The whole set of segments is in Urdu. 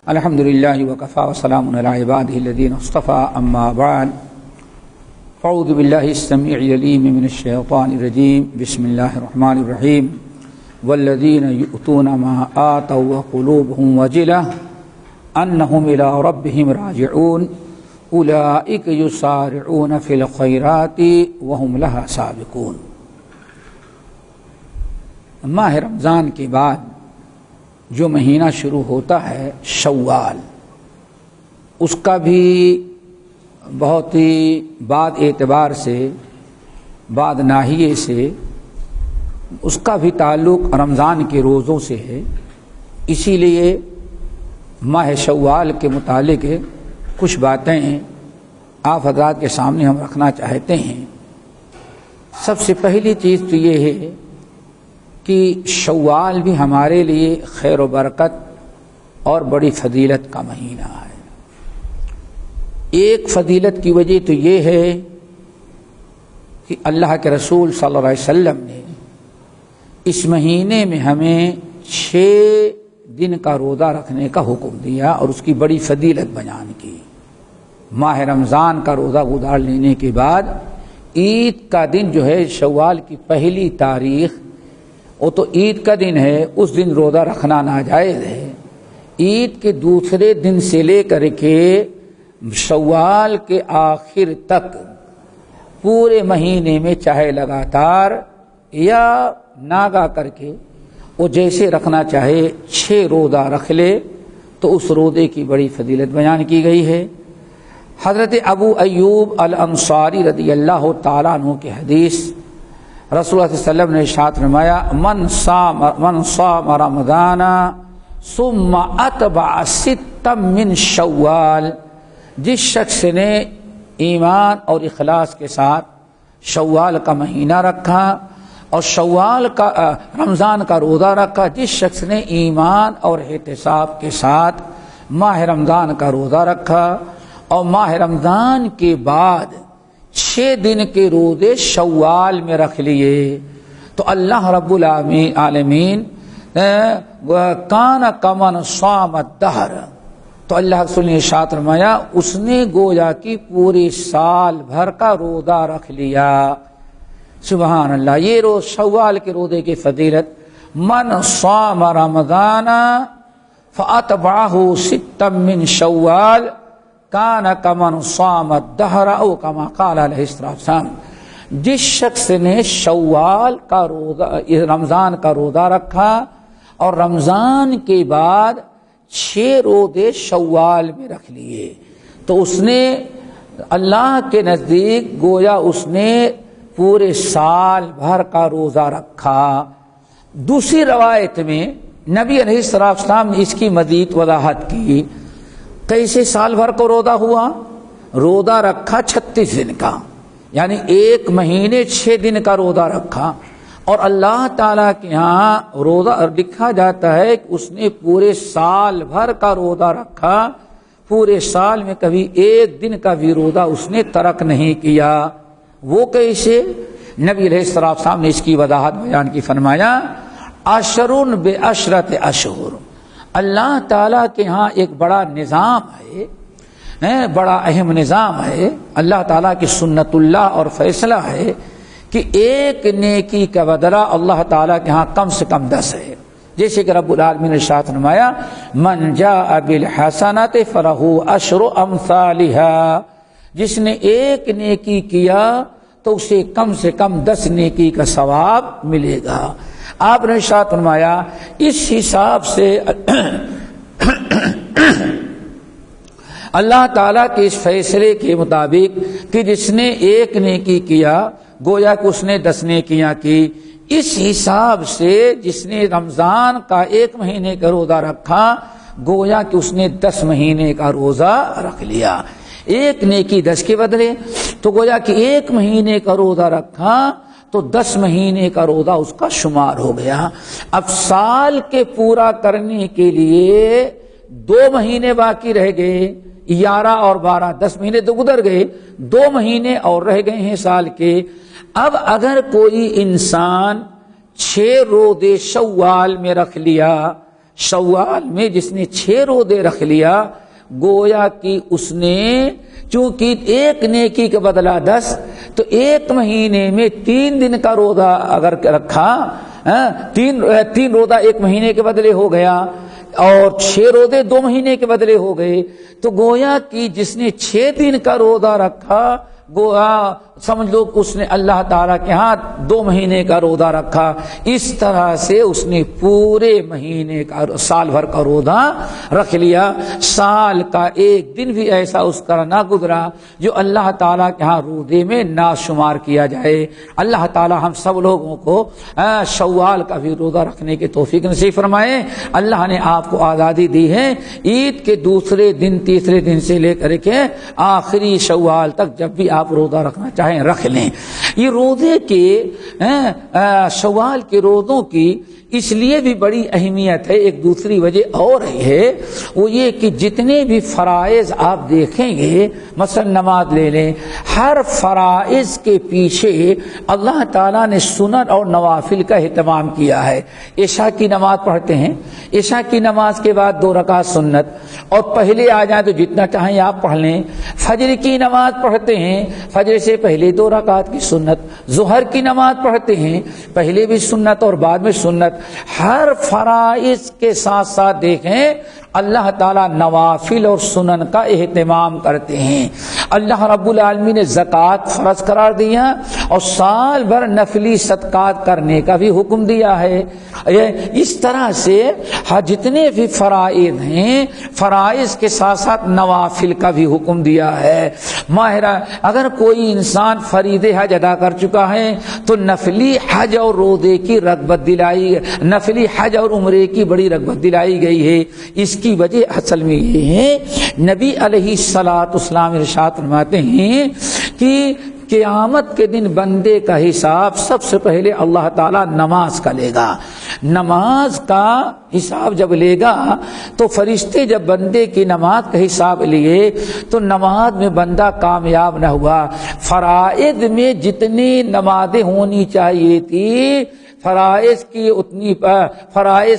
الحمد للہ وکفى وسلام علی عباده الذین اصطفى اما بعد اعوذ باللہ السمیع العلیم من الشیطان الرجیم بسم اللہ الرحمن الرحیم والذین یؤتون ما آتوا وقلوبهم وجلة انہم الی ربهم راجعون اولئک یسارعون فی الخیرات وهم لها سابقون۔ ماہ رمضان کے بعد جو مہینہ شروع ہوتا ہے شوال، اس کا بھی بہت ہی بعد اعتبار سے بعد ناحیے سے اس کا بھی تعلق رمضان کے روزوں سے ہے، اسی لیے ماہ شوال کے متعلق کچھ باتیں آپ حضرات کے سامنے ہم رکھنا چاہتے ہیں۔ سب سے پہلی چیز تو یہ ہے کہ شوال بھی ہمارے لیے خیر و برکت اور بڑی فضیلت کا مہینہ ہے۔ ایک فضیلت کی وجہ تو یہ ہے کہ اللہ کے رسول صلی اللہ علیہ وسلم نے اس مہینے میں ہمیں 6 دن کا روزہ رکھنے کا حکم دیا اور اس کی بڑی فضیلت بیان کی۔ ماہ رمضان کا روزہ گزار لینے کے بعد عید کا دن جو ہے شوال کی پہلی تاریخ، وہ تو عید کا دن ہے، اس دن روزہ رکھنا ناجائز ہے۔ عید کے دوسرے دن سے لے کر کے شوال کے آخر تک پورے مہینے میں چاہے لگاتار یا ناگا کر کے وہ جیسے رکھنا چاہے 6 روزہ رکھ لے تو اس روزے کی بڑی فضیلت بیان کی گئی ہے۔ حضرت ابو ایوب الانصاری رضی اللہ تعالیٰ عنہ کی حدیث، رسول اللہ صلی اللہ علیہ وسلم نے ارشاد فرمایا من صام رمضان ثم اتبع 6 من شوال، جس شخص نے ایمان اور اخلاص کے ساتھ شوال کا مہینہ رکھا اور شوال کا رمضان کا روزہ رکھا، جس شخص نے ایمان اور احتساب کے ساتھ ماہ رمضان کا روزہ رکھا اور ماہ رمضان کے بعد 6 دن کے روزے شوال میں رکھ لیے تو اللہ رب العالمین کان کمن صام الدہر، تو اللہ رسول نے ارشاد فرمایا اس نے گویا کہ پورے سال بھر کا روزہ رکھ لیا۔ سبحان اللہ، یہ روز شوال کے روزے کی فضیلت، من صام رمضان فاتبعہ 6 من شوال کان کمن صام الدہر او کما قال علیہ السلام، جس شخص نے شوال کا روزہ رمضان کا روزہ رکھا اور رمضان کے بعد 6 روزے شوال میں رکھ لیے تو اس نے اللہ کے نزدیک گویا اس نے پورے سال بھر کا روزہ رکھا۔ دوسری روایت میں نبی علیہ السلام نے اس کی مزید وضاحت کی، کیسے سال بھر کو روزہ ہوا؟ روزہ رکھا 36 دن کا، یعنی 1 مہینے 6 دن کا روزہ رکھا، اور اللہ تعالیٰ کے ہاں روزہ لکھا جاتا ہے کہ اس نے پورے سال بھر کا روزہ رکھا، پورے سال میں کبھی 1 دن کا بھی روزہ اس نے ترک نہیں کیا۔ وہ کیسے؟ نبی علیہ السلام نے اس کی وضاحت بیان کی، فرمایا عشر بعشرۃ اشہر، اللہ تعالیٰ کے ہاں ایک بڑا نظام ہے، بڑا اہم نظام ہے، اللہ تعالیٰ کی سنت اللہ اور فیصلہ ہے کہ ایک نیکی کا بدلہ اللہ تعالیٰ کے ہاں کم سے کم 10 ہے، جیسے کہ رب العالمین نے ارشاد فرمایا من جاء بالحسنۃ فلہ عشر امثالھا، جس نے ایک نیکی کیا تو اسے کم سے کم 10 نیکی کا ثواب ملے گا۔ آپ نے ارشاد فرمایا اس حساب سے اللہ تعالیٰ کے اس فیصلے کے مطابق کہ جس نے ایک نیکی کیا گویا کہ اس نے 10 نیکیاں کی، اس حساب سے جس نے رمضان کا 1 مہینے کا روزہ رکھا گویا کہ اس نے 10 مہینے کا روزہ رکھ لیا، 1 نیکی 10 کے بدلے، تو گویا کہ 1 مہینے کا روزہ رکھا تو 10 مہینے کا روزہ اس کا شمار ہو گیا۔ اب سال کے پورا کرنے کے لیے 2 مہینے باقی رہ گئے، 11 اور 12 10 مہینے تو گزر گئے، 2 مہینے اور رہ گئے ہیں سال کے۔ اب اگر کوئی انسان 6 روزے شوال میں رکھ لیا شوال میں جس نے 6 روزے رکھ لیا گویا کہ اس نے چونکہ ایک نیکی کا بدلہ 10 تو ایک مہینے میں 3 دن کا روزہ اگر رکھا 3 روزہ ایک مہینے کے بدلے ہو گیا اور 6 روزے 2 مہینے کے بدلے ہو گئے تو گویا کہ جس نے 6 دن کا روزہ رکھا گویا سمجھ لو کہ اس نے اللہ تعالیٰ کے ہاں 2 مہینے کا روزہ رکھا. اس طرح سے اس نے پورے مہینے کا سال بھر کا روزہ رکھ لیا. سال کا ایک دن بھی ایسا اس کا نہ گزرا جو اللہ تعالیٰ کے ہاں روزے میں نہ شمار کیا جائے. اللہ تعالیٰ ہم سب لوگوں کو شوال کا بھی روزہ رکھنے کی توفیق نصیب فرمائے. اللہ نے آپ کو آزادی دی ہے عید کے دوسرے دن تیسرے دن سے لے کر کے آخری شوال تک جب بھی آپ روزہ رکھنا چاہیں رکھ لیں. یہ روزے کے شوال کے روزوں کی اس لیے بھی بڑی اہمیت ہے. ایک دوسری وجہ اور ہے وہ یہ کہ جتنے بھی فرائض آپ دیکھیں گے مثلا نماز لے لیں ہر فرائض کے پیچھے اللہ تعالیٰ نے سنن اور نوافل کا اہتمام کیا ہے. عشاء کی نماز پڑھتے ہیں عشاء کی نماز کے بعد 2 رکعت سنت اور پہلے آ جائیں تو جتنا چاہیں آپ پڑھ لیں. فجر کی نماز پڑھتے ہیں فجر سے پہلے 2 رکعت کی سنت. ظہر کی نماز پڑھتے ہیں پہلے بھی سنت اور بعد میں سنت. ہر فرائض کے ساتھ ساتھ دیکھیں اللہ تعالیٰ نوافل اور سنن کا اہتمام کرتے ہیں. اللہ رب العالمین نے زکوٰۃ فرض قرار دیا اور سال بھر نفلی صدقات کرنے کا بھی حکم دیا ہے. اس طرح سے جتنے بھی فرائض ہیں فرائض کے ساتھ ساتھ نوافل کا بھی حکم دیا ہے. ماہرہ اگر کوئی انسان فریض حج ادا کر چکا ہے تو نفلی حج اور روزے کی رغبت دلائی نفلی حج اور عمرے کی بڑی رغبت دلائی گئی ہے. اس کی وجہ اصل میں یہ ہے نبی علیہ الصلوۃ والسلام ارشاد فرماتے ہیں کہ قیامت کے دن بندے کا حساب سب سے پہلے اللہ تعالیٰ نماز کا لے گا. نماز کا حساب جب لے گا تو فرشتے جب بندے کی نماز کا حساب لیے تو نماز میں بندہ کامیاب نہ ہوا. فرائض میں جتنی نمازیں ہونی چاہیے تھی فرائض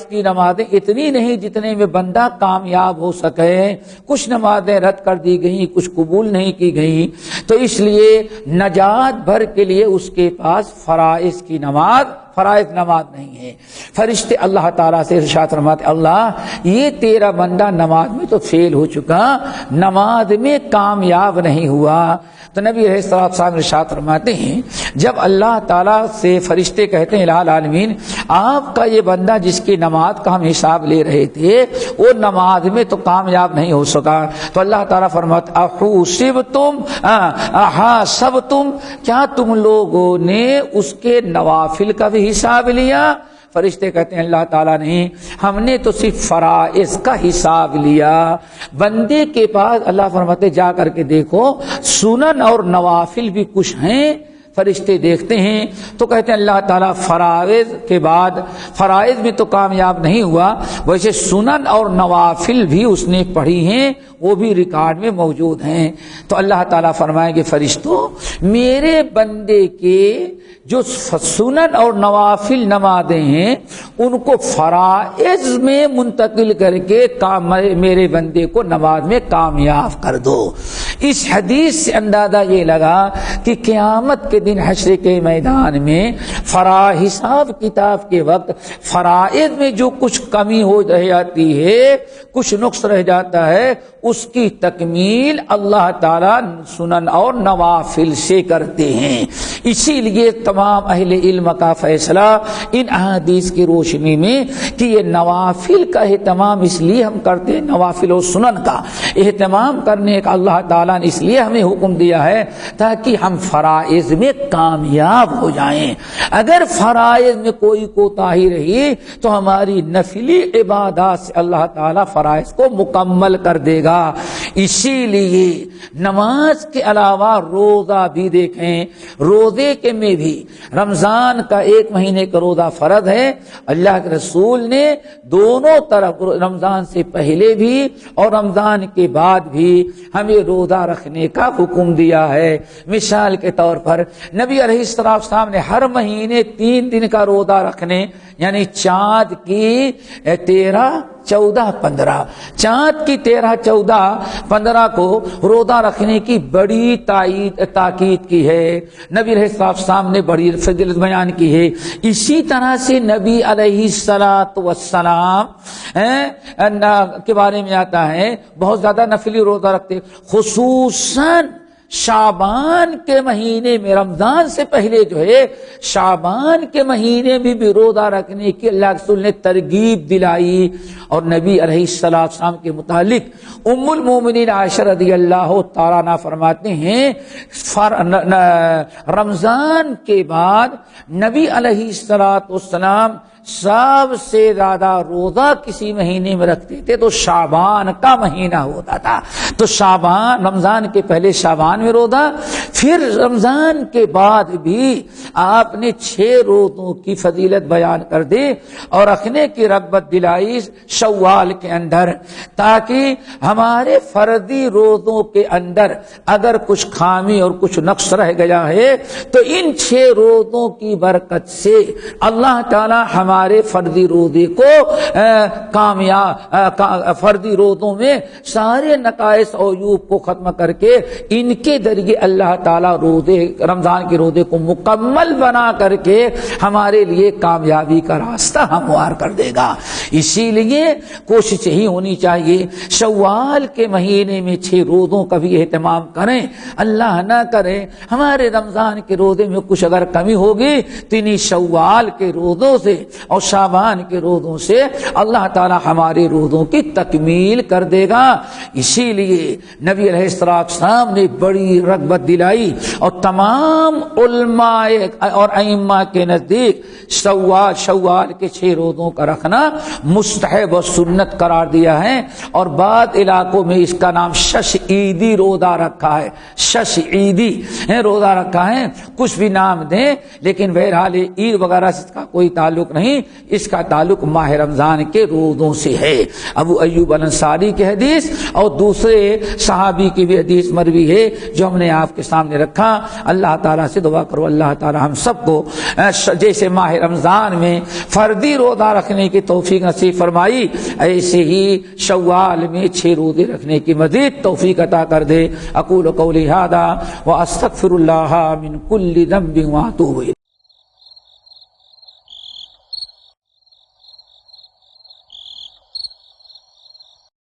کی نمازیں اتنی نہیں جتنے میں بندہ کامیاب ہو سکے. کچھ نمازیں رد کر دی گئیں کچھ قبول نہیں کی گئیں تو اس لیے نجات بھر کے لیے اس کے پاس فرائض نماز نہیں ہے. فرشتے اللہ تعالیٰ سے ارشاد فرماتے اللہ یہ تیرا بندہ نماز میں تو فیل ہو چکا نماز میں کامیاب نہیں ہوا. تو نبی علیہ الصلوۃ والسلام ارشاد فرماتے ہیں جب اللہ تعالیٰ سے فرشتے کہتے ہیں الہ العالمین آپ کا یہ بندہ جس کی نماز کا ہم حساب لے رہے تھے وہ نماز میں تو کامیاب نہیں ہو سکا تو اللہ تعالیٰ فرماتا احاسبتم کیا تم لوگوں نے اس کے نوافل کا بھی حساب لیا. فرشتے کہتے ہیں اللہ تعالیٰ نہیں ہم نے تو صرف فرائض کا حساب لیا. بندے کے پاس اللہ فرماتے جا کر کے دیکھو سنن اور نوافل بھی کچھ ہیں. فرشتے دیکھتے ہیں تو کہتے ہیں اللہ تعالیٰ فرائض کے بعد فرائض میں تو کامیاب نہیں ہوا ویسے سنن اور نوافل بھی اس نے پڑھی ہیں وہ بھی ریکارڈ میں موجود ہیں. تو اللہ تعالیٰ فرمائیں گے فرشتوں میرے بندے کے جو سنن اور نوافل نمازیں ہیں ان کو فرائض میں منتقل کر کے میرے بندے کو نماز میں کامیاب کر دو. اس حدیث سے اندازہ یہ لگا کہ قیامت کے دن حشر کے میدان میں حساب کتاب کے وقت فرائض میں جو کچھ کمی ہو جاتی ہے کچھ نقص رہ جاتا ہے اس کی تکمیل اللہ تعالیٰ سنن اور نوافل سے کرتے ہیں. اسی لیے تمام اہل علم کا فیصلہ ان احادیث کی روشنی میں کہ یہ نوافل کا اہتمام اس لیے ہم کرتے ہیں نوافل و سنن کا اہتمام کرنے کا اللہ تعالیٰ نے اس لیے ہمیں حکم دیا ہے تاکہ ہم فرائض میں کامیاب ہو جائیں. اگر فرائض میں کوئی کوتاہی رہی تو ہماری نفلی عبادات سے اللہ تعالیٰ فرائض کو مکمل کر دے گا. اسی لیے نماز کے علاوہ روزہ بھی دیکھیں. روزے کے میں بھی رمضان کا 1 مہینے کا روزہ فرض ہے. اللہ کے رسول نے دونوں طرف رمضان سے پہلے بھی اور رمضان کے کے بعد بھی ہمیں روزہ رکھنے کا حکم دیا ہے۔ مثال کے طور پر نبی علیہ السلام نے ہر مہینے 3 دن کا روزہ رکھنے، یعنی چاند کی 13، 14، 15، چاند کی 13، 14، 15 کو روزہ رکھنے کی بڑی تاکید کی ہے۔ نبی علیہ السلام نے بڑی فضیلت بیان کی ہے۔ اسی طرح سے نبی علیہ السلام کے بارے میں آتا ہے بہت زیادہ نفلی روزہ رکھتے، خصوصاً شعبان کے مہینے میں، رمضان سے پہلے جو ہے شعبان کے مہینے میں بھی روزہ رکھنے کی اللہ کے رسول نے ترغیب دلائی۔ اور نبی علیہ السلام کے متعلق ام المومنین عائشہ رضی اللہ تعالیٰ عنہا فرماتے ہیں رمضان کے بعد نبی علیہ السلام سب سے زیادہ روزہ کسی مہینے میں رکھتے تھے تو شعبان کا مہینہ ہوتا تھا۔ تو شعبان، رمضان کے پہلے شعبان میں روزہ، پھر رمضان کے بعد بھی آپ نے 6 روزوں کی فضیلت بیان کر دی اور رکھنے کی رغبت دلائی شوال کے اندر، تاکہ ہمارے فردی روزوں کے اندر اگر کچھ خامی اور کچھ نقص رہ گیا ہے تو ان 6 روزوں کی برکت سے اللہ تعالی ہمارے فردی روزے کو فردی روزوں میں سارے نقائص اور عیوب کو ختم کر کے ان کے ذریعے اللہ تعالیٰ روزے، رمضان کے روزے کو مکمل بنا کر کے ہمارے لیے کامیابی کا راستہ ہموار کر دے گا۔ اسی لیے کوشش یہی ہونی چاہیے شوال کے مہینے میں 6 روزوں کا بھی اہتمام کریں۔ اللہ نہ کرے ہمارے رمضان کے روزے میں کچھ اگر کمی ہوگی تو انہی شوال کے روزوں سے اور شعبان کے روزوں سے اللہ تعالی ہمارے روزوں کی تکمیل کر دے گا۔ اسی لیے نبی علیہ السلام نے بڑی رغبت دلائی اور تمام علماء اور ائمہ کے نزدیک شوال کے 6 روزوں کا رکھنا مستحب و سنت قرار دیا ہے، اور بعض علاقوں میں اس کا نام شش عیدی روزہ رکھا ہے، شش عیدی روزہ رکھا ہے، کچھ بھی نام دیں، لیکن بہرحال عید وغیرہ سے اس کا کوئی تعلق نہیں، اس کا تعلق ماہ رمضان کے روزوں سے ہے۔ ابو ایوب الانصاری کی حدیث اور دوسرے صحابی کی بھی حدیث مروی ہے جو ہم نے آپ کے سامنے رکھا۔ اللہ تعالیٰ سے دعا کرو اللہ تعالیٰ ہم سب کو جیسے ماہ رمضان میں فردی روزہ رکھنے کی توفیق نصیب فرمائی، ایسے ہی شوال میں 6 روزے رکھنے کی مزید توفیق عطا کر دے۔ اقول قولی ھذا واستغفر اللہ من کل ذنب واتوب الیہ۔